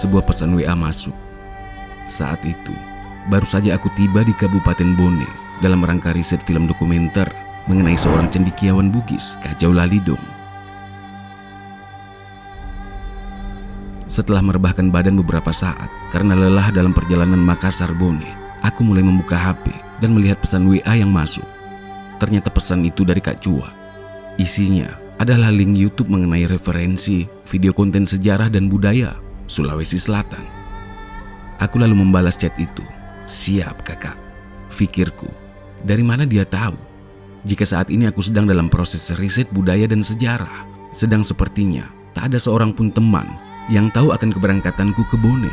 Sebuah pesan WA masuk. Saat itu, baru saja aku tiba di Kabupaten Bone dalam rangka riset film dokumenter mengenai seorang cendekiawan Bugis, Kajau Lalidong. Setelah merebahkan badan beberapa saat karena lelah dalam perjalanan Makassar Bone, aku mulai membuka HP dan melihat pesan WA yang masuk. Ternyata pesan itu dari Kak Cua. Isinya adalah link YouTube mengenai referensi video konten sejarah dan budaya Sulawesi Selatan. Aku lalu membalas chat itu. Siap kakak, pikirku. Dari mana dia tahu? Jika saat ini aku sedang dalam proses riset budaya dan sejarah, sedang sepertinya tak ada seorang pun teman yang tahu akan keberangkatanku ke Bone.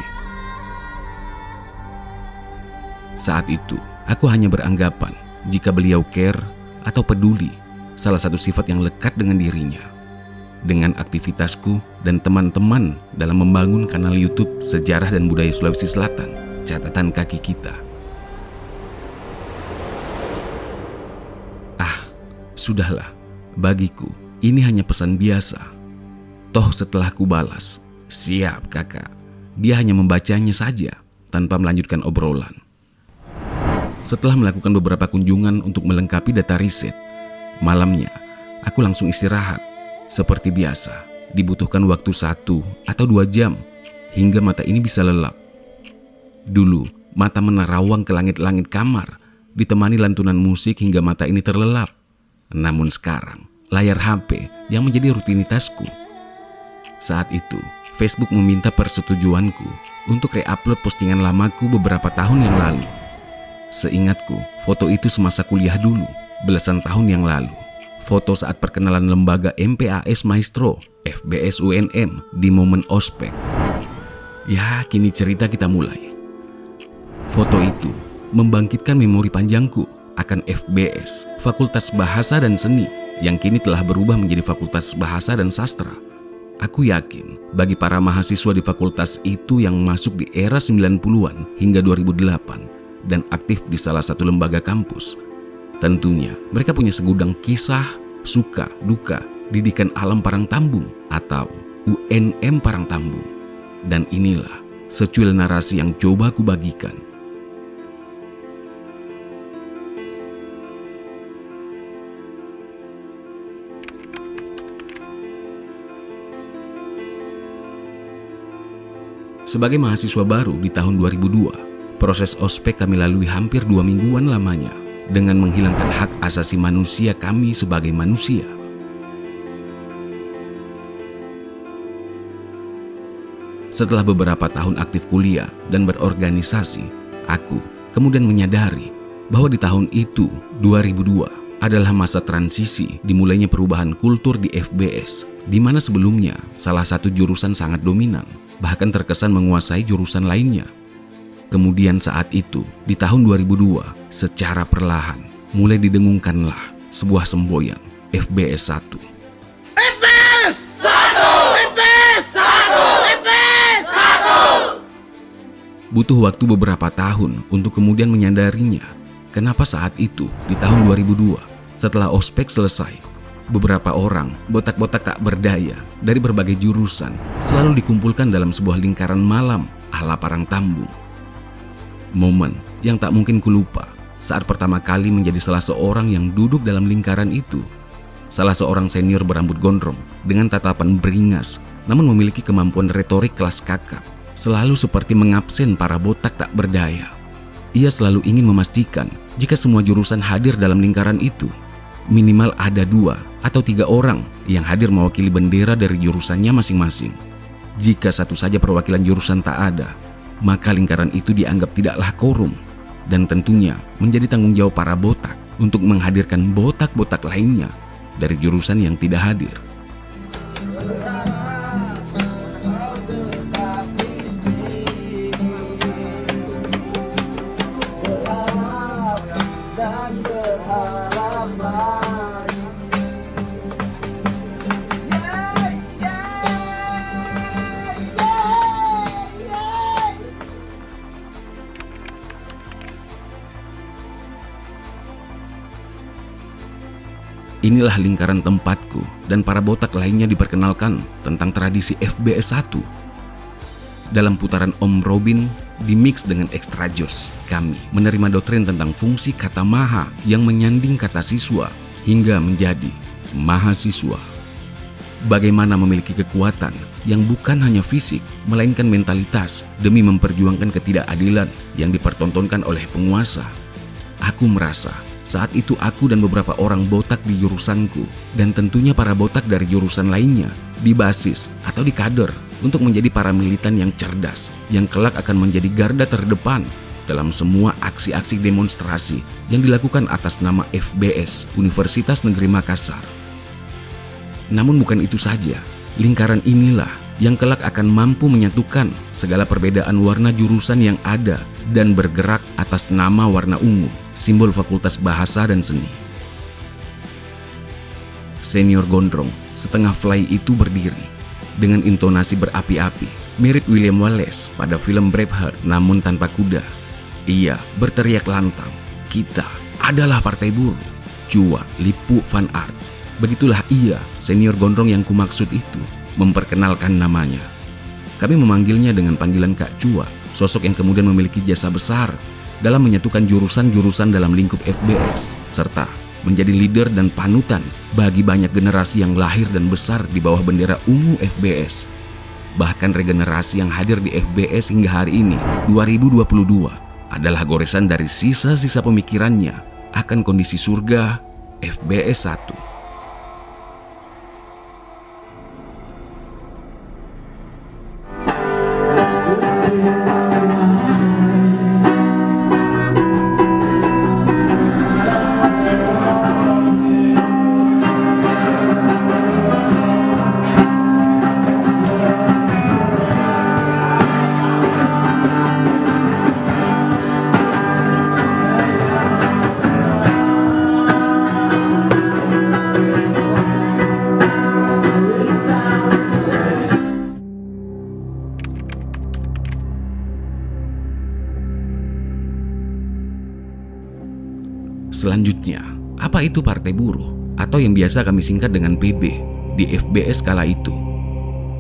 Saat itu, aku hanya beranggapan jika beliau care atau peduli, salah satu sifat yang lekat dengan dirinya. Dengan aktivitasku dan teman-teman dalam membangun kanal YouTube Sejarah dan Budaya Sulawesi Selatan, catatan kaki kita. Sudahlah, bagiku ini hanya pesan biasa. Toh setelah ku balas, siap kakak, dia hanya membacanya saja tanpa melanjutkan obrolan. Setelah melakukan beberapa kunjungan untuk melengkapi data riset, malamnya aku langsung istirahat. Seperti biasa, dibutuhkan waktu 1 atau 2 jam hingga mata ini bisa lelap. Dulu, mata menerawang ke langit-langit kamar, ditemani lantunan musik hingga mata ini terlelap. Namun sekarang, layar HP yang menjadi rutinitasku. Saat itu, Facebook meminta persetujuanku untuk re-upload postingan lamaku beberapa tahun yang lalu. Seingatku, foto itu semasa kuliah dulu, belasan tahun yang lalu. Foto saat perkenalan lembaga MPAS Maestro, FBS UNM di momen ospek. Ya, kini cerita kita mulai. Foto itu membangkitkan memori panjangku akan FBS, Fakultas Bahasa dan Seni, yang kini telah berubah menjadi Fakultas Bahasa dan Sastra. Aku yakin bagi para mahasiswa di fakultas itu yang masuk di era 90-an hingga 2008 dan aktif di salah satu lembaga kampus, tentunya mereka punya segudang kisah, suka, duka, didikan alam Parangtambung atau UNM Parangtambung. Dan inilah secuil narasi yang coba aku bagikan. Sebagai mahasiswa baru di tahun 2002, proses ospek kami lalui hampir 2 mingguan lamanya dengan menghilangkan hak asasi manusia kami sebagai manusia. Setelah beberapa tahun aktif kuliah dan berorganisasi, aku kemudian menyadari bahwa di tahun itu, 2002, adalah masa transisi dimulainya perubahan kultur di FBS, di mana sebelumnya salah satu jurusan sangat dominan, bahkan terkesan menguasai jurusan lainnya. Kemudian saat itu, di tahun 2002, secara perlahan, mulai didengungkanlah sebuah semboyan FBS 1. FBS 1! FBS 1! FBS 1! Butuh waktu beberapa tahun untuk kemudian menyadarinya. Kenapa saat itu, di tahun 2002, setelah ospek selesai, beberapa orang botak-botak tak berdaya dari berbagai jurusan selalu dikumpulkan dalam sebuah lingkaran malam ala Parangtambung. Momen yang tak mungkin kulupa saat pertama kali menjadi salah seorang yang duduk dalam lingkaran itu. Salah seorang senior berambut gondrong dengan tatapan beringas namun memiliki kemampuan retorik kelas kakap, selalu seperti mengabsen para botak tak berdaya. Ia selalu ingin memastikan jika semua jurusan hadir dalam lingkaran itu, minimal ada 2 atau 3 orang yang hadir mewakili bendera dari jurusannya masing-masing. Jika satu saja perwakilan jurusan tak ada, maka lingkaran itu dianggap tidaklah korum dan tentunya menjadi tanggung jawab para botak untuk menghadirkan botak-botak lainnya dari jurusan yang tidak hadir. Inilah lingkaran tempatku dan para botak lainnya diperkenalkan tentang tradisi FBS 1. Dalam putaran Om Robin, dimix dengan ekstra jos, kami menerima doktrin tentang fungsi kata maha yang menyanding kata siswa hingga menjadi mahasiswa. Bagaimana memiliki kekuatan yang bukan hanya fisik, melainkan mentalitas demi memperjuangkan ketidakadilan yang dipertontonkan oleh penguasa. Aku merasa saat itu aku dan beberapa orang botak di jurusanku, dan tentunya para botak dari jurusan lainnya, di basis atau di kader untuk menjadi para militan yang cerdas, yang kelak akan menjadi garda terdepan dalam semua aksi-aksi demonstrasi yang dilakukan atas nama FBS Universitas Negeri Makassar. Namun bukan itu saja, lingkaran inilah yang kelak akan mampu menyatukan segala perbedaan warna jurusan yang ada dan bergerak atas nama warna ungu, simbol Fakultas Bahasa dan Seni. Senior gondrong setengah fly itu berdiri dengan intonasi berapi-api, mirip William Wallace pada film Braveheart namun tanpa kuda. Ia berteriak lantang, "Kita adalah Partai Buruh, Chua Lippu Van Aert." Begitulah ia, senior gondrong yang kumaksud itu, memperkenalkan namanya. Kami memanggilnya dengan panggilan Kak Chua, sosok yang kemudian memiliki jasa besar dalam menyatukan jurusan-jurusan dalam lingkup FBS, serta menjadi leader dan panutan bagi banyak generasi yang lahir dan besar di bawah bendera ungu FBS. Bahkan regenerasi yang hadir di FBS hingga hari ini, 2022, adalah goresan dari sisa-sisa pemikirannya akan kondisi surga FBS 1. Selanjutnya, apa itu Partai Buruh atau yang biasa kami singkat dengan PB di FBS kala itu?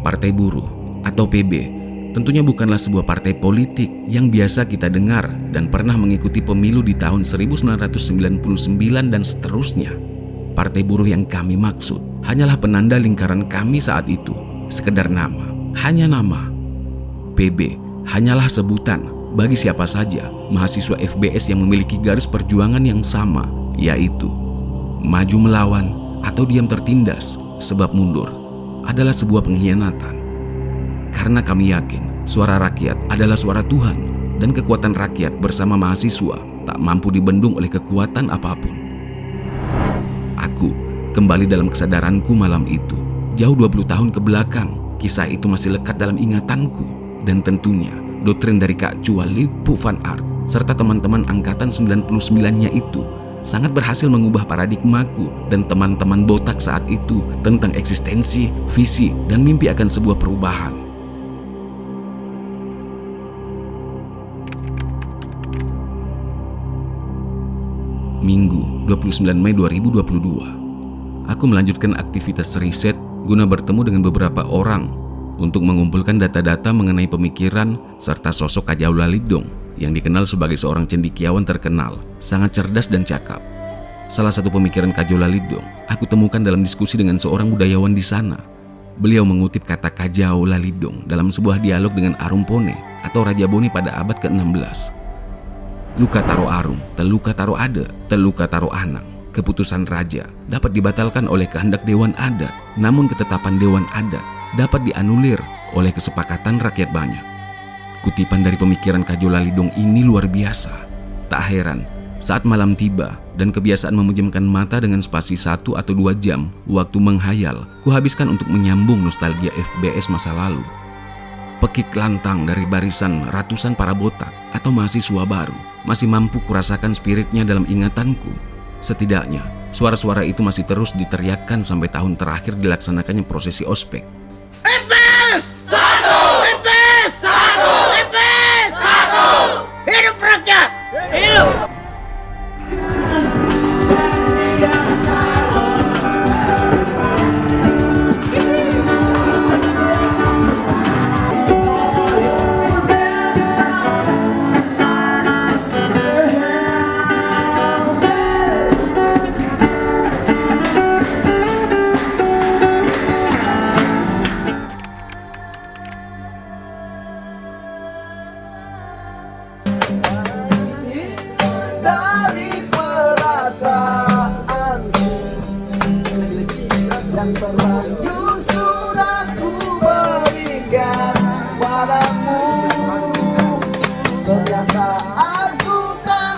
Partai Buruh atau PB tentunya bukanlah sebuah partai politik yang biasa kita dengar dan pernah mengikuti pemilu di tahun 1999 dan seterusnya. Partai Buruh yang kami maksud hanyalah penanda lingkaran kami saat itu, sekedar nama, hanya nama. PB hanyalah sebutan bagi siapa saja mahasiswa FBS yang memiliki garis perjuangan yang sama, yaitu maju melawan atau diam tertindas, sebab mundur adalah sebuah pengkhianatan. Karena kami yakin suara rakyat adalah suara Tuhan, dan kekuatan rakyat bersama mahasiswa tak mampu dibendung oleh kekuatan apapun. Aku kembali dalam kesadaranku malam itu, jauh 20 tahun ke belakang. Kisah itu masih lekat dalam ingatanku, dan tentunya doktrin dari Kak Chua Lippu Van Aert serta teman-teman angkatan 99-nya itu sangat berhasil mengubah paradigmaku dan teman-teman botak saat itu tentang eksistensi, visi, dan mimpi akan sebuah perubahan. Minggu 29 Mei 2022, aku melanjutkan aktivitas riset guna bertemu dengan beberapa orang untuk mengumpulkan data-data mengenai pemikiran serta sosok Kajau Lalidong yang dikenal sebagai seorang cendekiawan terkenal, sangat cerdas dan cakap. Salah satu pemikiran Kajau Lalidong aku temukan dalam diskusi dengan seorang budayawan di sana. Beliau mengutip kata Kajau Lalidong dalam sebuah dialog dengan Arumpone atau Raja Boni pada abad ke-16. Luka taro arung, teluka taro ade, teluka taro anang. Keputusan raja dapat dibatalkan oleh kehendak Dewan Adat, namun ketetapan Dewan Adat dapat dianulir oleh kesepakatan rakyat banyak. Kutipan dari pemikiran Kajau Lalidong ini luar biasa. Tak heran saat malam tiba dan kebiasaan memejamkan mata dengan spasi 1 atau 2 jam waktu menghayal kuhabiskan untuk menyambung nostalgia FBS masa lalu. Pekik lantang dari barisan ratusan para botak atau mahasiswa baru masih mampu kurasakan spiritnya dalam ingatanku. Setidaknya suara-suara itu masih terus diteriakkan sampai tahun terakhir dilaksanakannya prosesi ospek. FBS 1! FBS 1! FBS 1! Hidup rakyat! Hidup!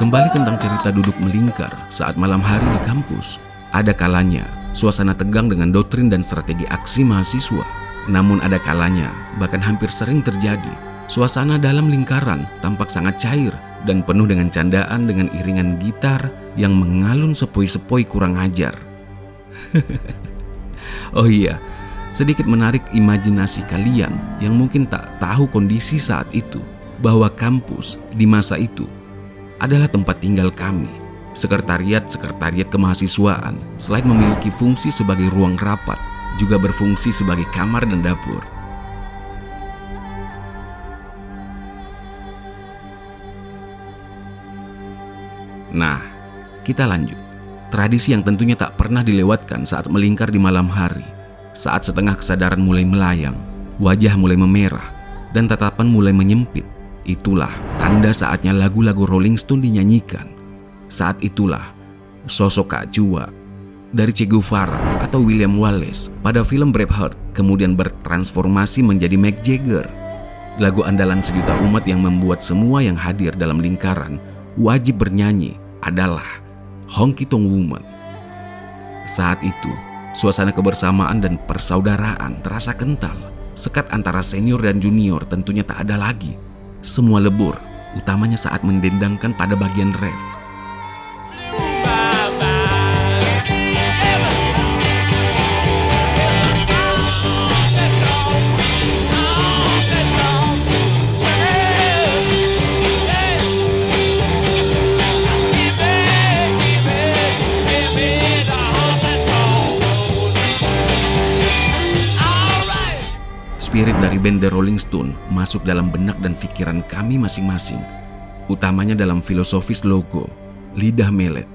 Kembali tentang cerita duduk melingkar saat malam hari di kampus. Ada kalanya suasana tegang dengan doktrin dan strategi aksi mahasiswa. Namun ada kalanya, bahkan hampir sering terjadi, suasana dalam lingkaran tampak sangat cair dan penuh dengan candaan dengan iringan gitar yang mengalun sepoi-sepoi kurang ajar. Oh iya, sedikit menarik imajinasi kalian yang mungkin tak tahu kondisi saat itu, bahwa kampus di masa itu adalah tempat tinggal kami. Sekretariat kemahasiswaan selain memiliki fungsi sebagai ruang rapat, juga berfungsi sebagai kamar dan dapur. Nah, kita lanjut. Tradisi yang tentunya tak pernah dilewatkan saat melingkar di malam hari, saat setengah kesadaran mulai melayang, wajah mulai memerah, dan tatapan mulai menyempit. Itulah tanda saatnya lagu-lagu Rolling Stone dinyanyikan. Saat itulah sosok Kak Chua dari Che Guevara atau William Wallace pada film Braveheart kemudian bertransformasi menjadi Mick Jagger. Lagu andalan sejuta umat yang membuat semua yang hadir dalam lingkaran wajib bernyanyi adalah Honky Tonk Woman. Saat itu, suasana kebersamaan dan persaudaraan terasa kental. Sekat antara senior dan junior tentunya tak ada lagi. Semua lebur, utamanya saat mendendangkan pada bagian ref. Spirit dari band The Rolling Stone masuk dalam benak dan pikiran kami masing-masing, utamanya dalam filosofis logo, lidah melet,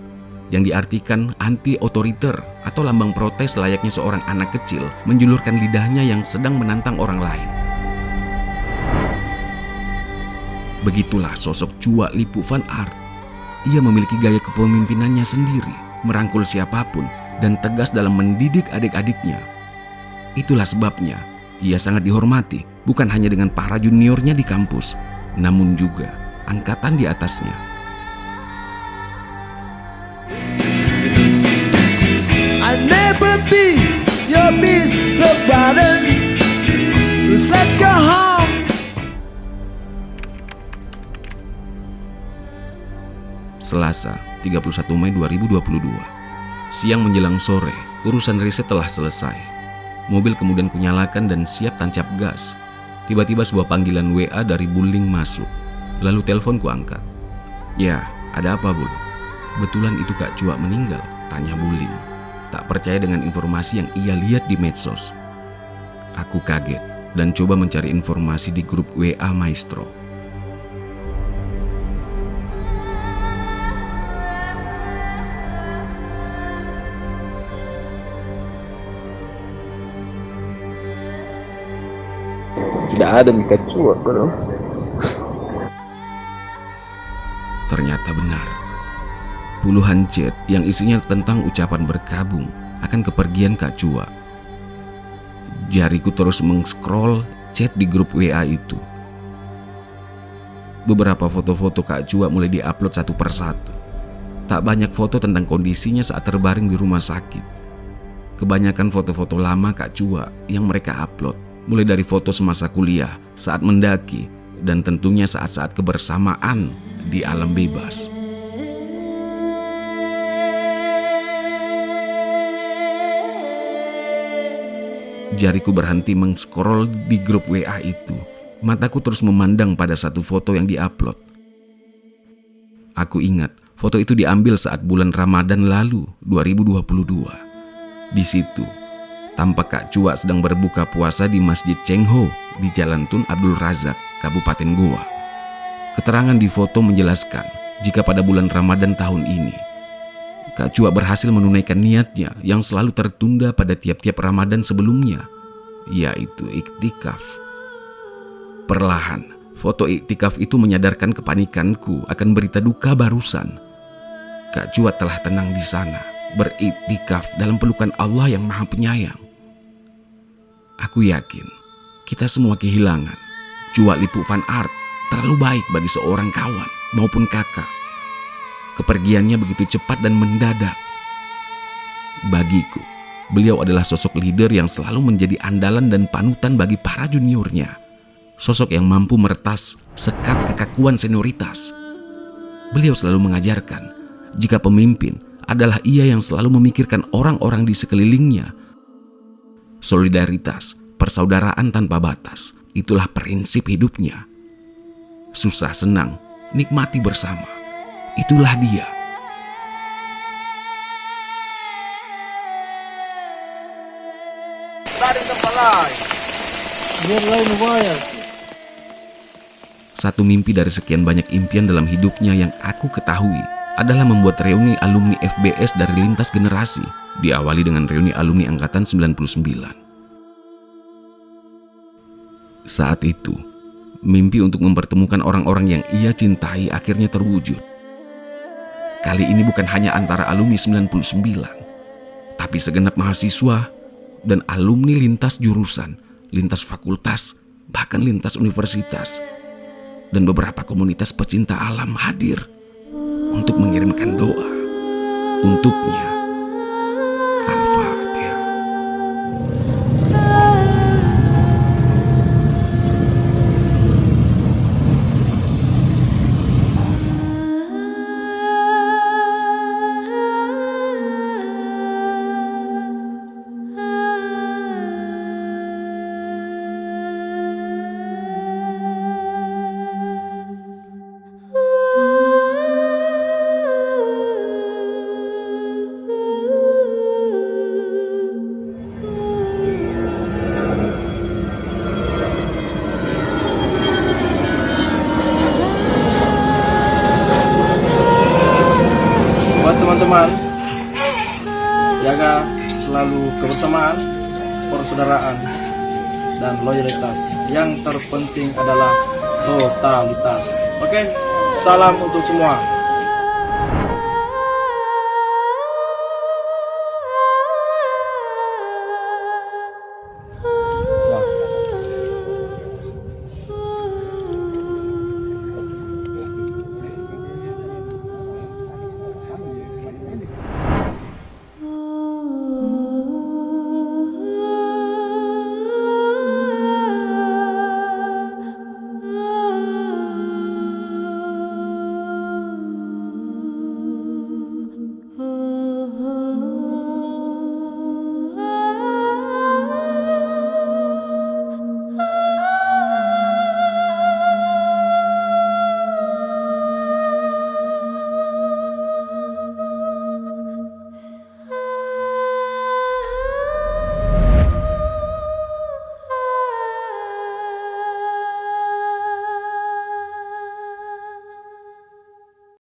yang diartikan anti-otoriter atau lambang protes layaknya seorang anak kecil menjulurkan lidahnya yang sedang menantang orang lain. Begitulah sosok Chua Lipu Van Art. Ia memiliki gaya kepemimpinannya sendiri, merangkul siapapun, dan tegas dalam mendidik adik-adiknya. Itulah sebabnya ia sangat dihormati, bukan hanya dengan para juniornya di kampus, namun juga angkatan di atasnya. I'll never be your miss burden. Just let go home. Selasa, 31 Mei 2022. Siang menjelang sore, urusan riset telah selesai. Mobil kemudian kunyalakan dan siap tancap gas. Tiba-tiba sebuah panggilan WA dari Buling masuk. Lalu telepon ku angkat. Ya, ada apa Bul? Betulan itu Kak Chua meninggal, tanya Buling. Tak percaya dengan informasi yang ia lihat di medsos. Aku kaget dan coba mencari informasi di grup WA Maestro. Tidak ada Kak Chua, bro. Ternyata benar. Puluhan chat yang isinya tentang ucapan berkabung akan kepergian Kak Chua. Jariku terus meng-scroll chat di grup WA itu. Beberapa foto-foto Kak Chua mulai diupload satu persatu. Tak banyak foto tentang kondisinya saat terbaring di rumah sakit. Kebanyakan foto-foto lama Kak Chua yang mereka upload, mulai dari foto semasa kuliah, saat mendaki, dan tentunya saat-saat kebersamaan di alam bebas. Jariku berhenti meng-scroll di grup WA itu. Mataku terus memandang pada satu foto yang diupload. Aku ingat, foto itu diambil saat bulan Ramadan lalu, 2022. Di situ, tampak Kak Chua sedang berbuka puasa di Masjid Cheng Ho di Jalan Tun Abdul Razak, Kabupaten Goa. Keterangan di foto menjelaskan jika pada bulan Ramadan tahun ini, Kak Chua berhasil menunaikan niatnya yang selalu tertunda pada tiap-tiap Ramadan sebelumnya, yaitu iktikaf. Perlahan, foto iktikaf itu menyadarkan kepanikanku akan berita duka barusan. Kak Chua telah tenang di sana, beriktikaf dalam pelukan Allah yang Maha Penyayang. Aku yakin kita semua kehilangan Chua Lipu Van Art, terlalu baik bagi seorang kawan maupun kakak. Kepergiannya begitu cepat dan mendadak. Bagiku, beliau adalah sosok leader yang selalu menjadi andalan dan panutan bagi para juniornya. Sosok yang mampu meretas sekat kekakuan senioritas. Beliau selalu mengajarkan, jika pemimpin adalah ia yang selalu memikirkan orang-orang di sekelilingnya. Solidaritas, persaudaraan tanpa batas, itulah prinsip hidupnya. Susah senang, nikmati bersama. Itulah dia. Satu mimpi dari sekian banyak impian dalam hidupnya yang aku ketahui adalah membuat reuni alumni FBS dari lintas generasi, diawali dengan reuni alumni angkatan 99. Saat itu, mimpi untuk mempertemukan orang-orang yang ia cintai akhirnya terwujud. Kali ini bukan hanya antara alumni 99, tapi segenap mahasiswa dan alumni lintas jurusan, lintas fakultas, bahkan lintas universitas, dan beberapa komunitas pecinta alam hadir untuk mengirimkan doa untuknya. Al-Fatihah. Buat teman-teman, jaga selalu kebersamaan, persaudaraan, dan loyalitas. Yang terpenting adalah totalitas. Oke, salam untuk semua.